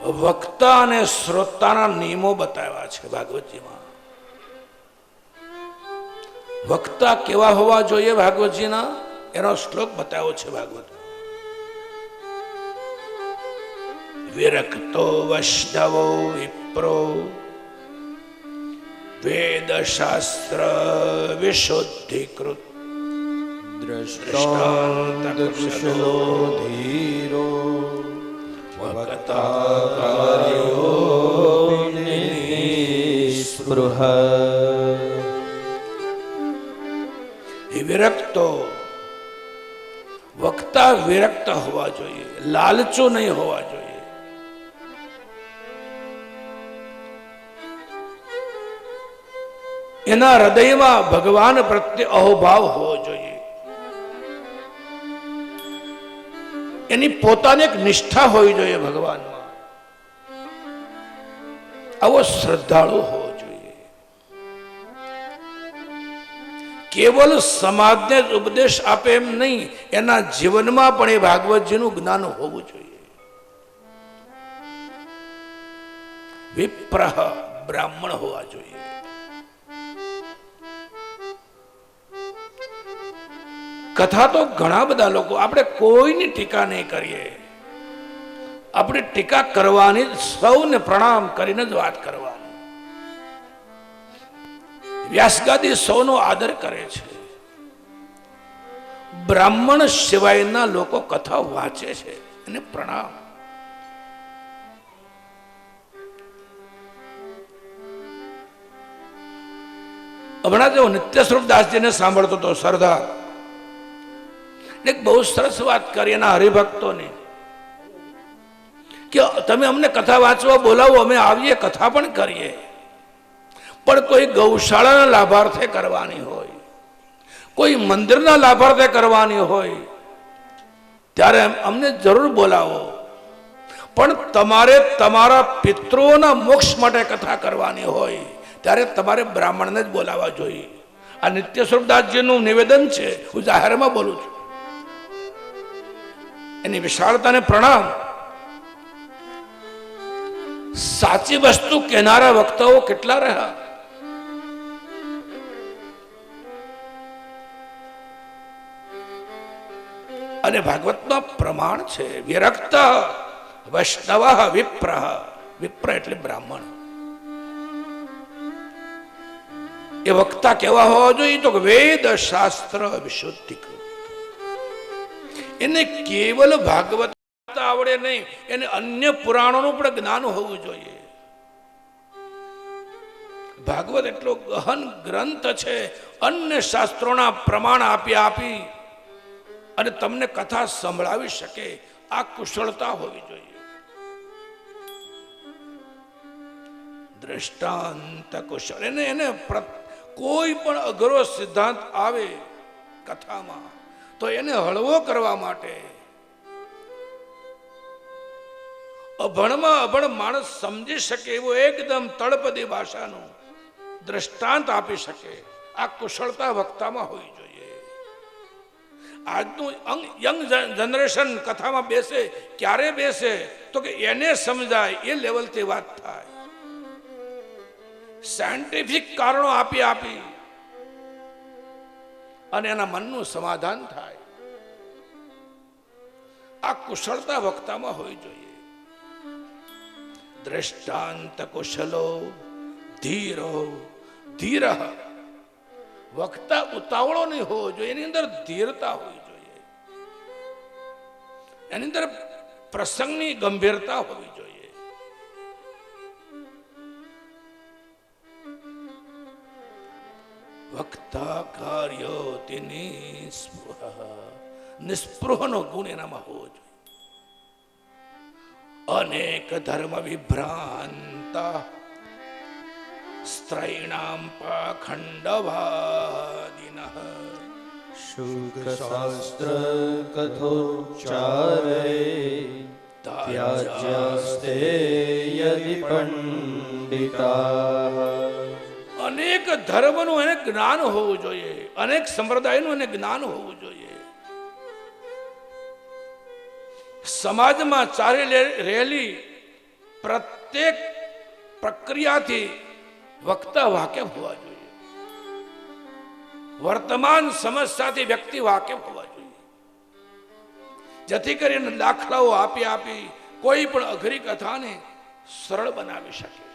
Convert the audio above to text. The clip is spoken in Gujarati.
વક્તા અને શ્રોતાના નિયમો બતાવ્યા છે ભાગવતજીમાં. વક્તા કેવા હોવા જોઈએ ભાગવતજીના, એનો શ્લોક બતાવ્યો છે ભાગવત. વિરક્તો વૈષ્ણવો વિપ્રો વેદ શાસ્ત્ર વિશુદ્ધિકૃત દ્રષ્ટાંત કુશલો ધીરો વક્તા કાર્યો નિસ્પૃહ. વિરક્તો, વક્તા વિરક્ત હોવા જોઈએ, લાલચો નહીં હોવા જોઈએ. એના હૃદયમાં ભગવાન પ્રત્યે અહોભાવ હોવો જોઈએ. એની પોતાની એક નિષ્ઠા હોવી જોઈએ ભગવાનમાં. આવો શ્રદ્ધાળુ હોવો જોઈએ. કેવલ સમાજને જ ઉપદેશ આપે એમ નહીં, એના જીવનમાં પણ એ ભાગવતજીનું જ્ઞાન હોવું જોઈએ. વિપ્રહ, બ્રાહ્મણ હોવા જોઈએ. કથા તો ઘણા બધા લોકો, આપણે કોઈની ટીકા નહીં કરીએ. આપણે ટીકા કરવાની, સૌને પ્રણામ કરીને જ વાત કરવાની. વ્યાસગાદી સૌનો આદર કરે છે. બ્રાહ્મણ સિવાયના લોકો કથા વાંચે છે અને પ્રણામ. હમણાં જો નિત્યસ્વરૂપ દાસજીને સાંભળતો હતો, સરદાર એક બહુ સરસ વાત કરી એના હરિભક્તોને કે તમે અમને કથા વાંચવા બોલાવો, અમે આવીએ, કથા પણ કરીએ, પણ કોઈ ગૌશાળાના લાભાર્થે કરવાની હોય, કોઈ મંદિરના લાભાર્થે કરવાની હોય ત્યારે અમને જરૂર બોલાવો, પણ તમારે તમારા પિતૃઓના મોક્ષ માટે કથા કરવાની હોય ત્યારે તમારે બ્રાહ્મણને જ બોલાવવા જોઈએ. આ નિત્ય સ્વરૂપદાસજીનું નિવેદન છે, હું જાહેરમાં બોલું છું. એની વિશાળતાને પ્રણામ. સાચી વસ્તુ કહેનારા વક્તાઓ કેટલા રહ્યા. અને ભાગવતમાં પ્રમાણ છે, વિરક્ત વૈષ્ણવ વિપ્ર. વિપ્ર એટલે બ્રાહ્મણ. એ વક્તા કેવા હોવા જોઈએ તો વેદ શાસ્ત્ર વિશુદ્ધિકૃત. એને કેવલ ભાગવત આવડે નહીં, એને અન્ય પુરાણોનું પણ જ્ઞાન હોવું જોઈએ. ભાગવત એટલો ગહન ગ્રંથ છે, અન્ય શાસ્ત્રોના પ્રમાણ આપી અને તમને કથા સંભળાવી શકે, આ કુશળતા હોવી જોઈએ. દ્રષ્ટાંત કુશળ. એને કોઈ પણ અઘરો સિદ્ધાંત આવે કથામાં તો એને હળવો કરવા માટે અભણમાં અભણ માણસ સમજી શકે એવો એકદમ તળપદી ભાષાનું દ્રષ્ટાંત આપી શકે, આ કુશળતા વક્તામાં હોવી જોઈએ. આજનું યંગ જનરેશન કથામાં બેસે, ક્યારે બેસે તો કે એને સમજાય એ લેવલથી વાત થાય. સાયન્ટિફિક કારણો આપી અને એના મનનું સમાધાન થાય. આ કુશળતા વક્તામાં હોવી જોઈએ. દ્રષ્ટાંત કુશલો ધીરો ધીર. વક્તા ઉતાવળો નહીં હોવો જોઈએ, એની અંદર ધીરતા હોવી જોઈએ, એની અંદર પ્રસંગની ગંભીરતા હોવી જોઈએ. વક્તા કાર્યોતિ નિસ્પૃહ. નિસ્પૃહનો ગુણ એનામાં હોવો જોઈએ. અનેક ધર્મ વિભ્રાંતા સ્ત્રૈણામ પાખંડવાદિનઃ. શુક શાસ્ત્ર કથોચ્ચારે ત્યાજ્યાસ્તે યદિ પંડિતા. અનેક ધર્મનું એને જ્ઞાન હોવું જોઈએ, અનેક સંપ્રદાયનું એને જ્ઞાન હોવું જોઈએ. સમાજમાં ચાલી રહેલી પ્રત્યેક પ્રક્રિયાથી વક્તા વાકેફ હોવા જોઈએ. વર્તમાન સમસ્યાથી વ્યક્તિ વાકેફ હોવા જોઈએ, જેથી કરીને દાખલાઓ આપી કોઈ પણ અઘરી કથાને સરળ બનાવી શકે.